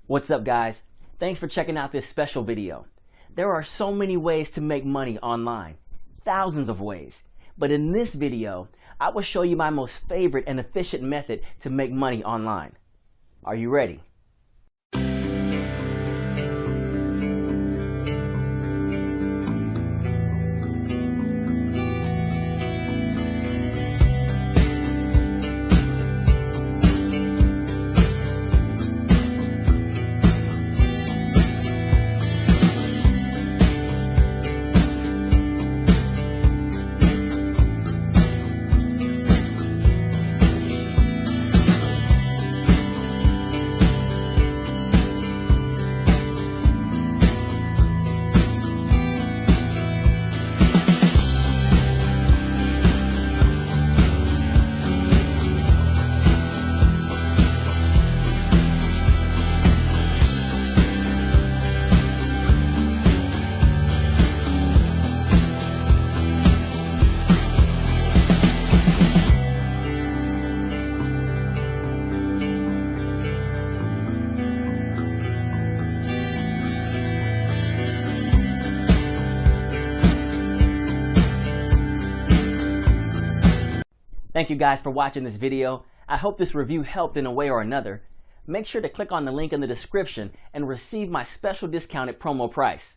What's up, guys? Thanks for checking out this special video. There are so many ways to make money online, thousands of ways. But in this video, I will show you my most favorite and efficient method to make money online. Are you ready? Thank you guys for watching this video. I hope this review helped in a way or another. Make sure to click on the link in the description and receive my special discounted promo price.